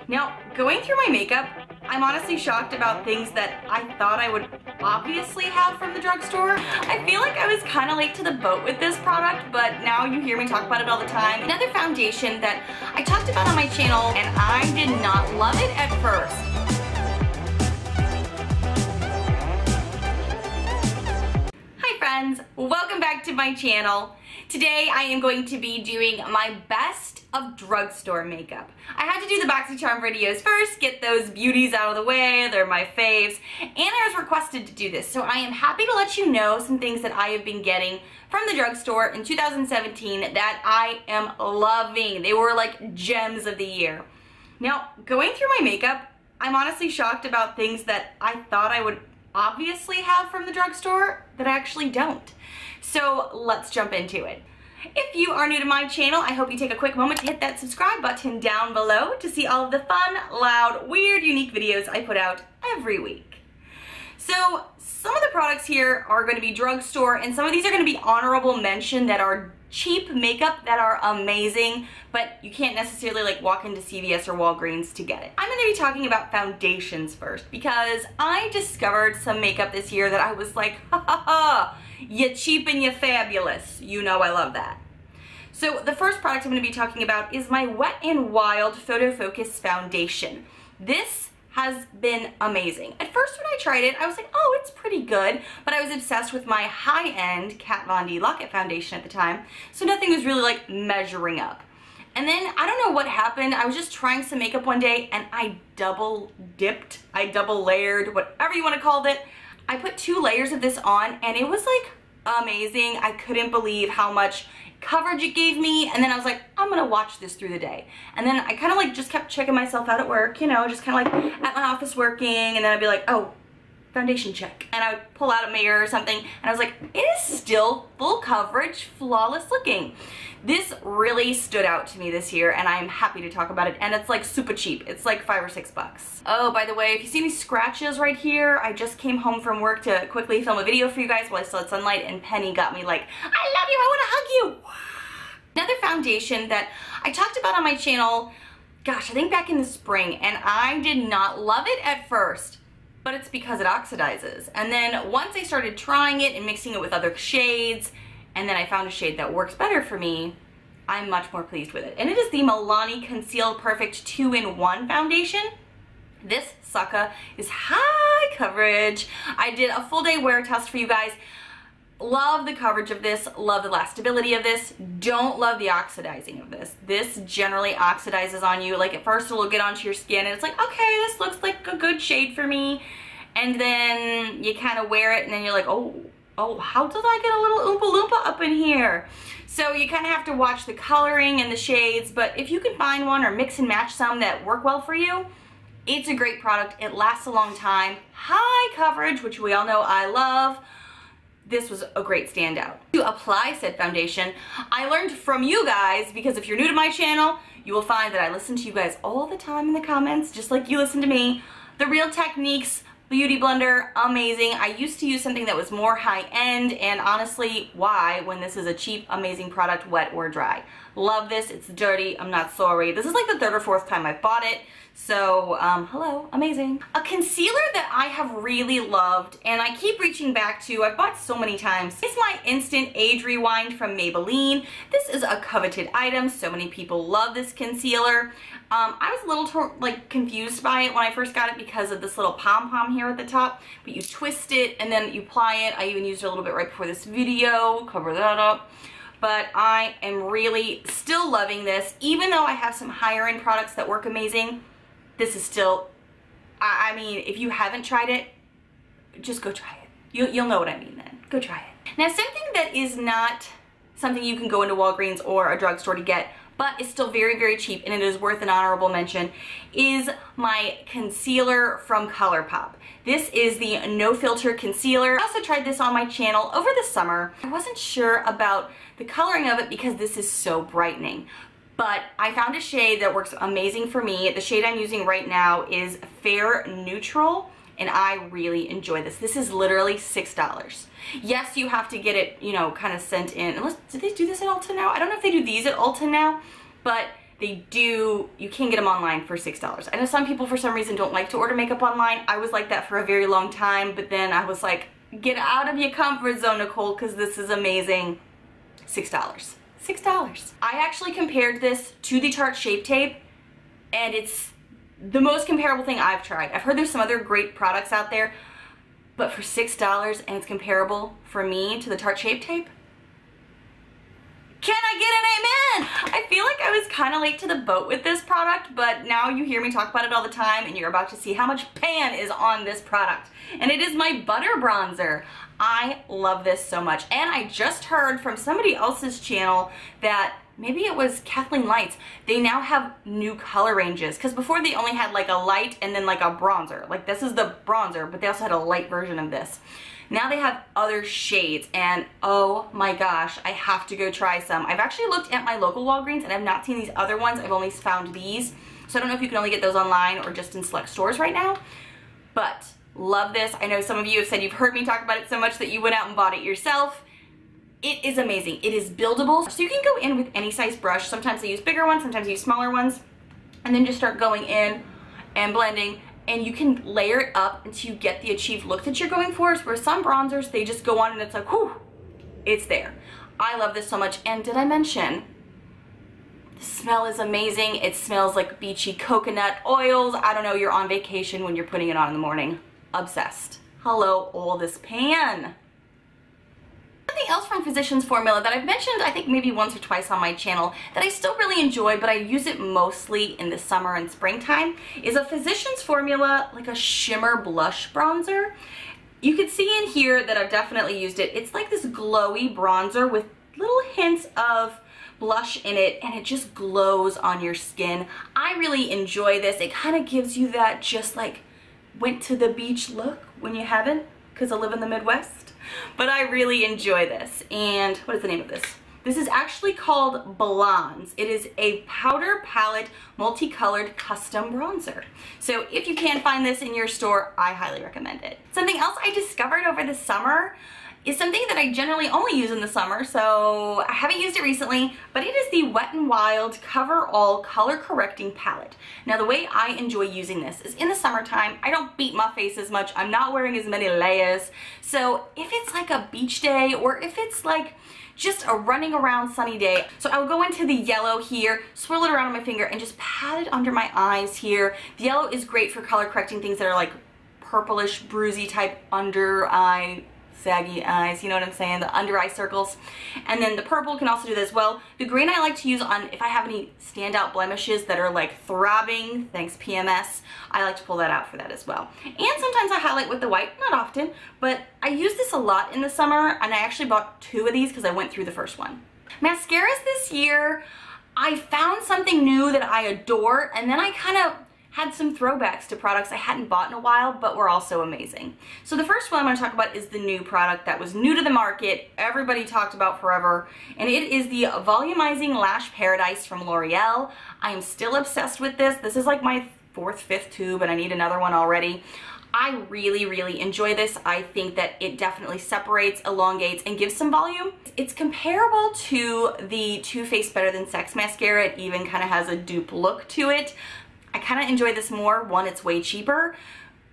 Now, going through my makeup, I'm honestly shocked about things that I thought I would obviously have from the drugstore. I feel like I was kind of late to the boat with this product, but now you hear me talk about it all the time. Another foundation that I talked about on my channel, and I did not love it at first. Hi friends, welcome back to my channel. Today I am going to be doing my best of drugstore makeup. I had to do the BoxyCharm videos first, get those beauties out of the way, they're my faves, and I was requested to do this. So I am happy to let you know some things that I have been getting from the drugstore in 2017 that I am loving. They were like gems of the year. Now, going through my makeup, I'm honestly shocked about things that I thought I would obviously have from the drugstore that I actually don't. So let's jump into it. If you are new to my channel, I hope you take a quick moment to hit that subscribe button down below to see all of the fun, loud, weird, unique videos I put out every week. So some of the products here are going to be drugstore, and some of these are going to be honorable mention that are cheap makeup that are amazing, but you can't necessarily like walk into CVS or Walgreens to get it. I'm going to be talking about foundations first because I discovered some makeup this year that I was like, ha ha ha, you cheap and you fabulous. You know I love that. So the first product I'm going to be talking about is my Wet n Wild Photo Focus Foundation. This has been amazing. At first when I tried it, I was like, oh, it's pretty good, but I was obsessed with my high-end Kat Von D Lock-It foundation at the time, so nothing was really like measuring up. And then, I don't know what happened, I was just trying some makeup one day and I double dipped, I double layered, whatever you want to call it. I put 2 layers of this on and it was like amazing. I couldn't believe how much coverage it gave me, and then I was like, I'm gonna watch this through the day. And then I kind of like just kept checking myself out at work, you know, just kind of like at my office working, and then I'd be like, oh, foundation check. And I would pull out a mirror or something, and I was like, it is still full coverage, flawless looking. This really stood out to me this year, and I'm happy to talk about it, and it's like super cheap. It's like $5 or $6. Oh, by the way, if you see any scratches right here, I just came home from work to quickly film a video for you guys while I still had sunlight, and Penny got me like, I love you, I want to hug you. Another foundation that I talked about on my channel, gosh, I think back in the spring, and I did not love it at first, but it's because it oxidizes. And then once I started trying it and mixing it with other shades, and then I found a shade that works better for me, I'm much more pleased with it. And it is the Milani Conceal Perfect 2-in-1 foundation. This sucker is high coverage. I did a full day wear test for you guys. Love the coverage of this, love the lastability of this, don't love the oxidizing of this. This generally oxidizes on you. Like at first it'll get onto your skin and it's like, okay, this looks like a good shade for me. And then you kind of wear it and then you're like, oh, how did I get a little Oompa Loompa up in here? So you kind of have to watch the coloring and the shades, but if you can find one or mix and match some that work well for you, it's a great product. It lasts a long time. High coverage, which we all know I love. This was a great standout. To apply said foundation, I learned from you guys, because if you're new to my channel, you will find that I listen to you guys all the time in the comments, just like you listen to me. The Real Techniques Beauty Blender, amazing. I used to use something that was more high-end, and honestly, why when this is a cheap, amazing product, wet or dry? Love this. It's dirty. I'm not sorry. This is like the 3rd or 4th time I've bought it. So, hello, amazing. A concealer that I have really loved and I keep reaching back to, I've bought so many times, is my Instant Age Rewind from Maybelline. This is a coveted item. So many people love this concealer. I was a little confused by it when I first got it because of this little pom-pom here at the top, but you twist it and then you apply it. I even used it a little bit right before this video, cover that up. But I am really still loving this, even though I have some higher end products that work amazing. This is still, I mean, if you haven't tried it, just go try it. You'll know what I mean then. Go try it. Now, something that is not something you can go into Walgreens or a drugstore to get, but it's still very, very cheap and it is worth an honorable mention, is my concealer from ColourPop. This is the No Filter Concealer. I also tried this on my channel over the summer. I wasn't sure about the coloring of it because this is so brightening. But I found a shade that works amazing for me. The shade I'm using right now is Fair Neutral, and I really enjoy this. This is literally $6. Yes, you have to get it, you know, kind of sent in. Unless, do they do this at Ulta now? I don't know if they do these at Ulta now, but you can get them online for $6. I know some people for some reason don't like to order makeup online. I was like that for a very long time, but then I was like, get out of your comfort zone, Nichole, because this is amazing. $6. $6. I actually compared this to the Tarte Shape Tape, and it's the most comparable thing I've tried. I've heard there's some other great products out there, but for $6 and it's comparable for me to the Tarte Shape Tape, can I get an amen? I feel like I was kind of late to the boat with this product, but now you hear me talk about it all the time and you're about to see how much pan is on this product. And it is my Butter Bronzer. I love this so much. And I just heard from somebody else's channel that maybe it was Kathleen Lights, they now have new color ranges, because before they only had like a light and then like a bronzer. Like this is the bronzer, but they also had a light version of this. Now they have other shades, and oh my gosh, I have to go try some. I've actually looked at my local Walgreens and I've not seen these other ones. I've only found these. So I don't know if you can only get those online or just in select stores right now, but love this. I know some of you have said you've heard me talk about it so much that you went out and bought it yourself. It is amazing. It is buildable, so you can go in with any size brush. Sometimes I use bigger ones, sometimes I use smaller ones, and then just start going in and blending, and you can layer it up until you get the achieved look that you're going for. Where some bronzers, they just go on and it's like, whew, it's there. I love this so much. And did I mention, the smell is amazing. It smells like beachy coconut oils. I don't know, you're on vacation when you're putting it on in the morning. Obsessed. Hello, all this pan. Something else from Physicians Formula that I've mentioned I think maybe once or twice on my channel that I still really enjoy, but I use it mostly in the summer and springtime, is a Physicians Formula, like a shimmer blush bronzer. You can see in here that I've definitely used it. It's like this glowy bronzer with little hints of blush in it, and it just glows on your skin. I really enjoy this. It kind of gives you that just like went to the beach look when you haven't, because I live in the Midwest. But I really enjoy this. And what is the name of this? This is actually called Blondes. It is a powder palette multicolored custom bronzer. So if you can find this in your store, I highly recommend it. Something else I discovered over the summer is something that I generally only use in the summer, so I haven't used it recently, but it is the Wet n Wild Cover All Color Correcting Palette. Now the way I enjoy using this is in the summertime, I don't beat my face as much, I'm not wearing as many layers, so if it's like a beach day or if it's like just a running around sunny day, so I'll go into the yellow here, swirl it around on my finger, and just pat it under my eyes here. The yellow is great for color correcting things that are like purplish, bruisey type under eye, saggy eyes, you know what I'm saying, the under eye circles. And then the purple can also do this as well. The green I like to use on if I have any standout blemishes that are like throbbing, thanks PMS, I like to pull that out for that as well. And sometimes I highlight with the white, not often, but I use this a lot in the summer, and I actually bought 2 of these because I went through the first one. Mascaras this year, I found something new that I adore, and then I kind of had some throwbacks to products I hadn't bought in a while, but were also amazing. So the first one I'm going to talk about is the new product that was new to the market, everybody talked about forever, and it is the Volumizing Lash Paradise from L'Oreal. I am still obsessed with this. This is like my 4th, 5th tube, and I need another one already. I really, really enjoy this. I think that it definitely separates, elongates, and gives some volume. It's comparable to the Too Faced Better Than Sex mascara. It even kind of has a dupe look to it. I kind of enjoy this more. One, it's way cheaper,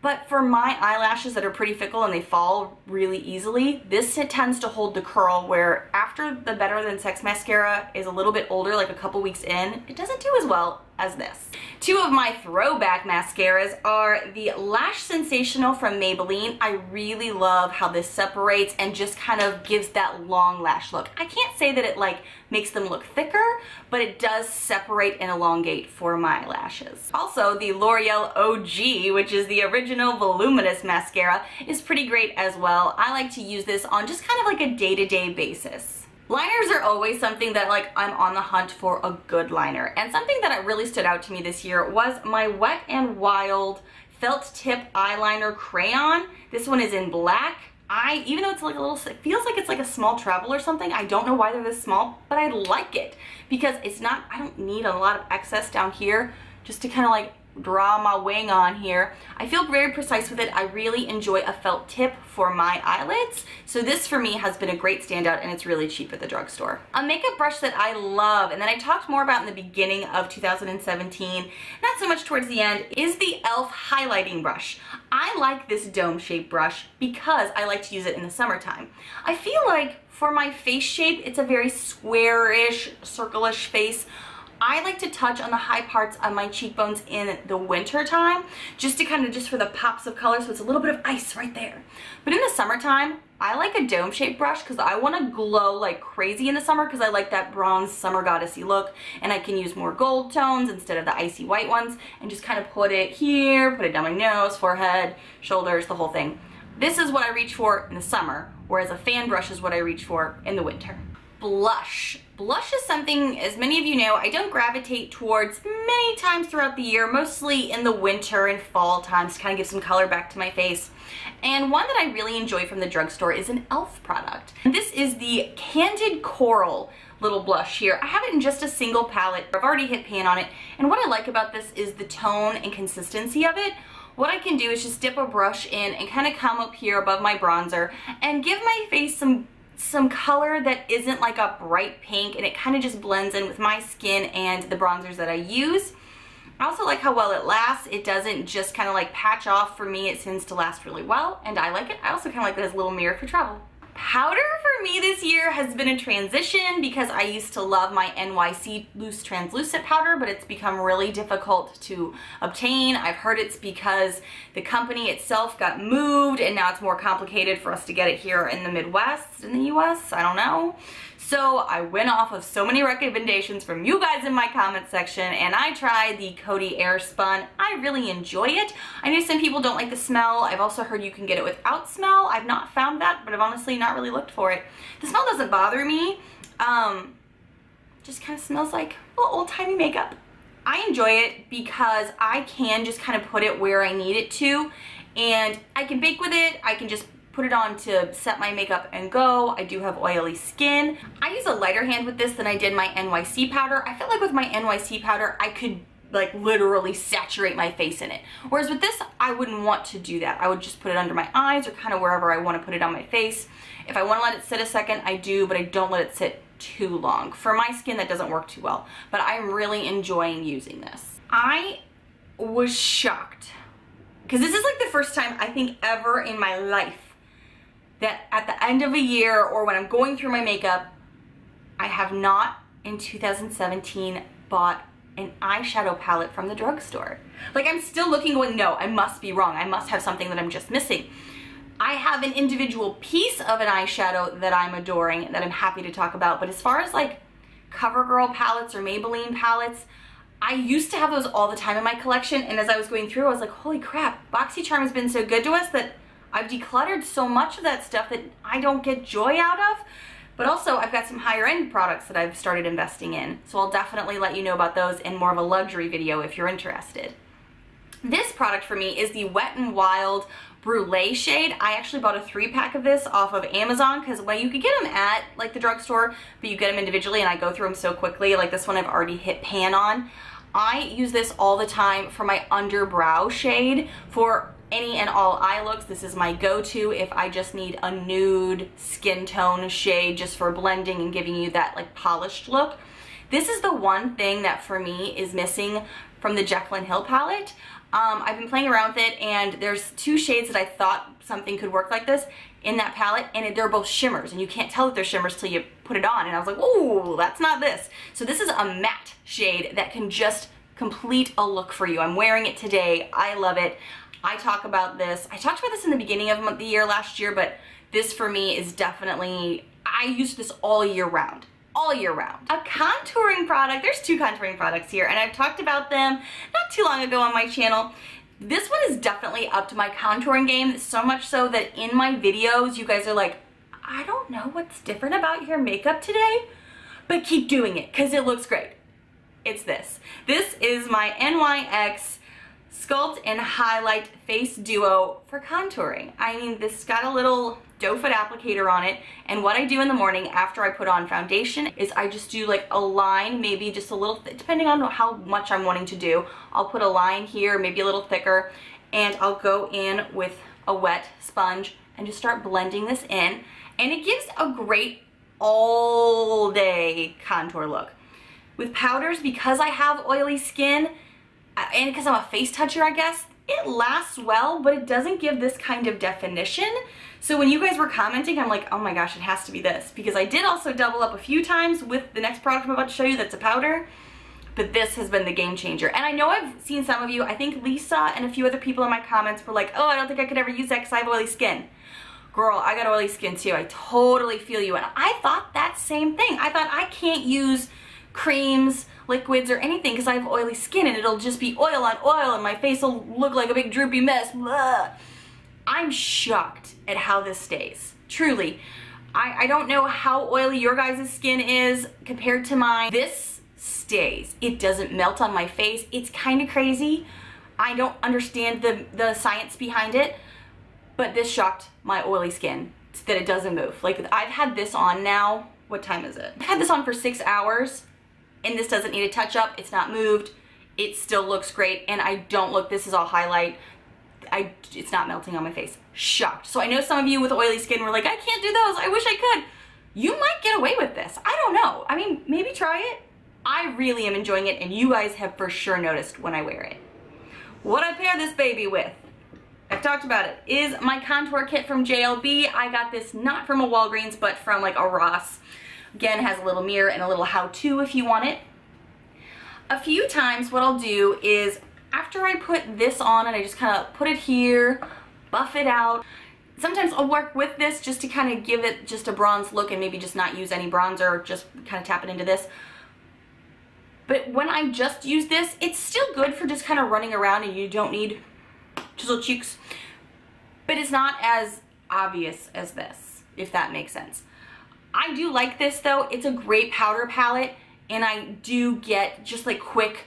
but for my eyelashes that are pretty fickle and they fall really easily, this tends to hold the curl, where after the Better Than Sex mascara is a little bit older, like a couple weeks in, it doesn't do as well as this. 2 of my throwback mascaras are the Lash Sensational from Maybelline. I really love how this separates and just kind of gives that long lash look. I can't say that it like makes them look thicker, but it does separate and elongate for my lashes. Also, the L'Oreal OG, which is the original voluminous mascara, is pretty great as well. I like to use this on just kind of like a day-to-day basis. Liners are always something that like I'm on the hunt for a good liner, and something that really stood out to me this year was my Wet n Wild Felt Tip Eyeliner Crayon. This one is in black. Even though it's like a little, it feels like it's like a small travel or something. I don't know why they're this small, but I like it because it's not, I don't need a lot of excess down here just to kind of like draw my wing on here. I feel very precise with it. I really enjoy a felt tip for my eyelids. So this for me has been a great standout, and it's really cheap at the drugstore. A makeup brush that I love and that I talked more about in the beginning of 2017, not so much towards the end, is the e.l.f. highlighting brush. I like this dome-shaped brush because I like to use it in the summertime. I feel like for my face shape, it's a very square-ish, circle-ish face. I like to touch on the high parts of my cheekbones in the winter time, just to kind of, just for the pops of color, so it's a little bit of ice right there. But in the summertime, I like a dome-shaped brush because I want to glow like crazy in the summer, because I like that bronze summer goddessy look, and I can use more gold tones instead of the icy white ones, and just kind of put it here, put it down my nose, forehead, shoulders, the whole thing. This is what I reach for in the summer, whereas a fan brush is what I reach for in the winter. Blush. Blush is something, as many of you know, I don't gravitate towards many times throughout the year, mostly in the winter and fall times to kind of give some color back to my face. And one that I really enjoy from the drugstore is an e.l.f. product. And this is the Candid Coral little blush here. I have it in just a single palette. I've already hit pan on it. And what I like about this is the tone and consistency of it. What I can do is just dip a brush in and kind of come up here above my bronzer and give my face some color that isn't like a bright pink, and it kind of just blends in with my skin and the bronzers that I use. I also like how well it lasts. It doesn't just kind of like patch off. For me, it tends to last really well, and I like it. I also kind of like it as a little mirror for travel. Powder for me this year has been a transition because I used to love my NYC loose translucent powder, but it's become really difficult to obtain. I've heard it's because the company itself got moved and now it's more complicated for us to get it here in the Midwest, in the US, I don't know. So I went off of so many recommendations from you guys in my comment section, and I tried the Coty Airspun. I really enjoy it. I know some people don't like the smell. I've also heard you can get it without smell. I've not found that, but I've honestly not really looked for it. The smell doesn't bother me. Just kind of smells like little old-timey makeup. I enjoy it because I can just kind of put it where I need it to, and I can bake with it. I can just put it on to set my makeup and go. I do have oily skin. I use a lighter hand with this than I did my NYC powder. I feel like with my NYC powder, I could like literally saturate my face in it. Whereas with this, I wouldn't want to do that. I would just put it under my eyes or kind of wherever I want to put it on my face. If I want to let it sit a second, I do, but I don't let it sit too long. For my skin, that doesn't work too well, but I'm really enjoying using this. I was shocked because this is like the first time I think ever in my life that at the end of a year or when I'm going through my makeup, I have not in 2017 bought an eyeshadow palette from the drugstore. Like, I'm still looking going, no, I must be wrong. I must have something that I'm just missing. I have an individual piece of an eyeshadow that I'm adoring that I'm happy to talk about, but as far as like CoverGirl palettes or Maybelline palettes, I used to have those all the time in my collection, and as I was going through, I was like, holy crap, BoxyCharm has been so good to us that I've decluttered so much of that stuff that I don't get joy out of. But also, I've got some higher end products that I've started investing in. So I'll definitely let you know about those in more of a luxury video if you're interested. This product for me is the Wet n Wild Brulee shade. I actually bought a 3-pack of this off of Amazon because, well, you could get them at like the drugstore, but you get them individually, and I go through them so quickly. Like this one I've already hit pan on. I use this all the time for my underbrow shade. For any and all eye looks, this is my go-to if I just need a nude skin tone shade just for blending and giving you that like polished look. This is the one thing that for me is missing from the Jekyll and Hill palette. I've been playing around with it, and there's 2 shades that I thought something could work like this in that palette, and they're both shimmers, and you can't tell that they're shimmers till you put it on, and I was like, ooh, that's not this. So this is a matte shade that can just complete a look for you. I'm wearing it today. I love it. I talk about this. I talked about this in the beginning of the year last year, but this for me is definitely, I use this all year round. All year round. A contouring product. There's 2 contouring products here, and I've talked about them not too long ago on my channel. This one is definitely up to my contouring game, so much so that in my videos, you guys are like, I don't know what's different about your makeup today, but keep doing it because it looks great. It's this. This is my NYX Sculpt and Highlight Face Duo for contouring. I mean, this got a little doe foot applicator on it, and what I do in the morning after I put on foundation is I just do like a line, maybe just a little, depending on how much I'm wanting to do. I'll put a line here, maybe a little thicker, and I'll go in with a wet sponge and just start blending this in, and it gives a great all day contour look. With powders, because I have oily skin, and because I'm a face toucher, I guess, it lasts well, but it doesn't give this kind of definition. So when you guys were commenting, I'm like, oh my gosh, it has to be this, because I did also double up a few times with the next product I'm about to show you that's a powder, but this has been the game changer. And I know I've seen some of you, I think Lisa and a few other people in my comments were like, oh, I don't think I could ever use that because I have oily skin. Girl, I got oily skin too. I totally feel you. And I thought that same thing. I thought I can't use creams, liquids, or anything because I have oily skin and it'll just be oil on oil and my face will look like a big droopy mess. Blah. I'm shocked at how this stays. Truly. I don't know how oily your guys' skin is compared to mine. This stays. It doesn't melt on my face. It's kind of crazy. I don't understand the science behind it, but this shocked my oily skin that it doesn't move. Like, I've had this on now, what time is it? I've had this on for 6 hours and this doesn't need a touch up. It's not moved. It still looks great, and I don't look, this is all highlight. It's not melting on my face. Shocked. So I know some of you with oily skin were like, I can't do those. I wish I could. You might get away with this. I don't know. I mean, maybe try it. I really am enjoying it, and you guys have for sure noticed when I wear it. What I pair this baby with, I've talked about it, is my contour kit from JLB. I got this not from a Walgreens, but from like a Ross. Again, has a little mirror and a little how-to if you want it. A few times what I'll do is after I put this on and I just kind of put it here, buff it out. Sometimes I'll work with this just to kind of give it just a bronze look and maybe just not use any bronzer, just kind of tap it into this. But when I just use this, it's still good for just kind of running around and you don't need chisel cheeks. But it's not as obvious as this, if that makes sense. I do like this though. It's a great powder palette, and I do get just like quick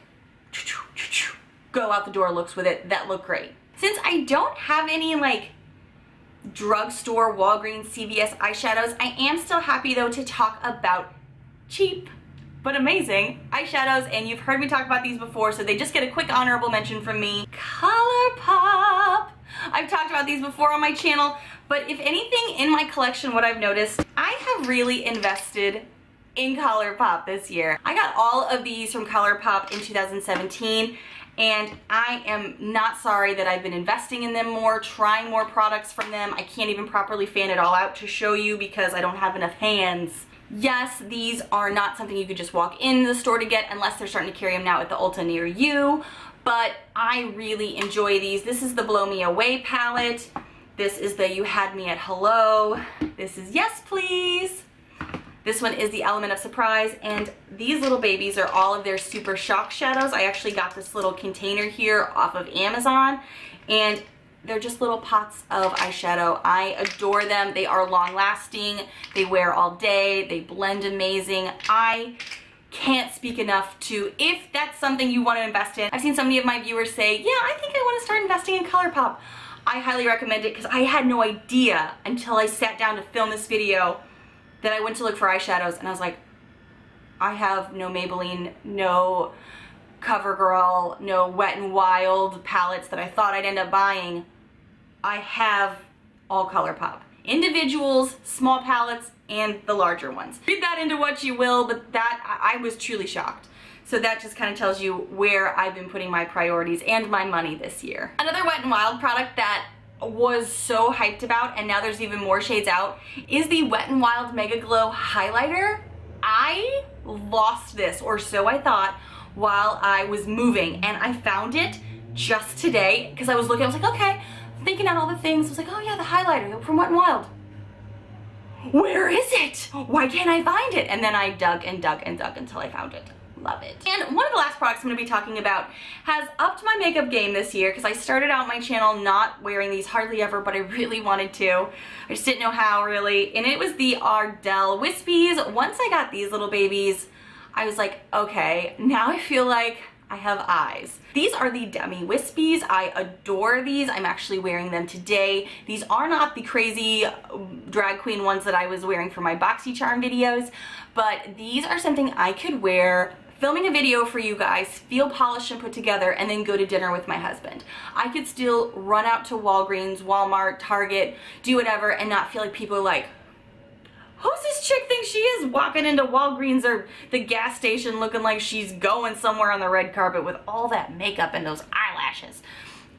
go out the door looks with it that look great. Since I don't have any like drugstore, Walgreens, CVS eyeshadows, I am still happy though to talk about cheap but amazing eyeshadows, and you've heard me talk about these before, so they just get a quick honorable mention from me. ColourPop. I've talked about these before on my channel, but if anything in my collection, what I've noticed, I have really invested in ColourPop this year. I got all of these from ColourPop in 2017, and I am not sorry that I've been investing in them more, trying more products from them. I can't even properly fan it all out to show you because I don't have enough hands. Yes, these are not something you could just walk in the store to get unless they're starting to carry them now at the Ulta near you, but I really enjoy these. This is the Blow Me Away palette. This is the You Had Me at Hello. This is Yes Please. This one is the Element of Surprise, and these little babies are all of their Super Shock shadows. I actually got this little container here off of Amazon, and they're just little pots of eyeshadow. I adore them. They are long lasting. They wear all day. They blend amazing. I can't speak enough to, if that's something you want to invest in. I've seen so many of my viewers say, yeah, I think I want to start investing in ColourPop. I highly recommend it because I had no idea until I sat down to film this video that I went to look for eyeshadows, and I was like, I have no Maybelline, no CoverGirl, no Wet n Wild palettes that I thought I'd end up buying. I have all ColourPop. Individuals, small palettes, and the larger ones. Read that into what you will, but that, I was truly shocked. So that just kind of tells you where I've been putting my priorities and my money this year. Another Wet n Wild product that was so hyped about, and now there's even more shades out, is the Wet n Wild Mega Glow Highlighter. I lost this, or so I thought, while I was moving, and I found it just today because I was looking, I was like, okay, thinking out all the things. I was like, oh yeah, the highlighter from Wet n Wild. Where is it? Why can't I find it? And then I dug and dug and dug until I found it. Love it. And one of the last products I'm going to be talking about has upped my makeup game this year because I started out my channel not wearing these hardly ever, but I really wanted to. I just didn't know how really. And it was the Ardell Wispies. Once I got these little babies, I was like, okay, now I feel like I have eyes. These are the Demi Wispies. I adore these. I'm actually wearing them today. These are not the crazy drag queen ones that I was wearing for my BoxyCharm videos, but these are something I could wear filming a video for you guys, feel polished and put together, and then go to dinner with my husband. I could still run out to Walgreens, Walmart, Target, do whatever, and not feel like people are like, who's this chick think she is, walking into Walgreens or the gas station looking like she's going somewhere on the red carpet with all that makeup and those eyelashes.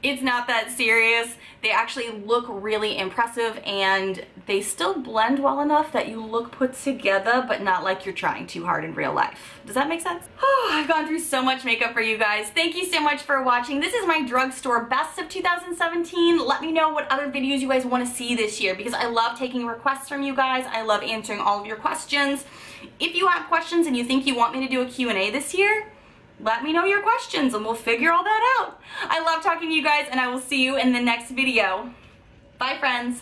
It's not that serious. They actually look really impressive, and they still blend well enough that you look put together, but not like you're trying too hard in real life. Does that make sense? Oh, I've gone through so much makeup for you guys. Thank you so much for watching. This is my drugstore best of 2017. Let me know what other videos you guys want to see this year, because I love taking requests from you guys. I love answering all of your questions. If you have questions and you think you want me to do a Q&A this year, let me know your questions and we'll figure all that out. I love talking to you guys, and I will see you in the next video. Bye, friends.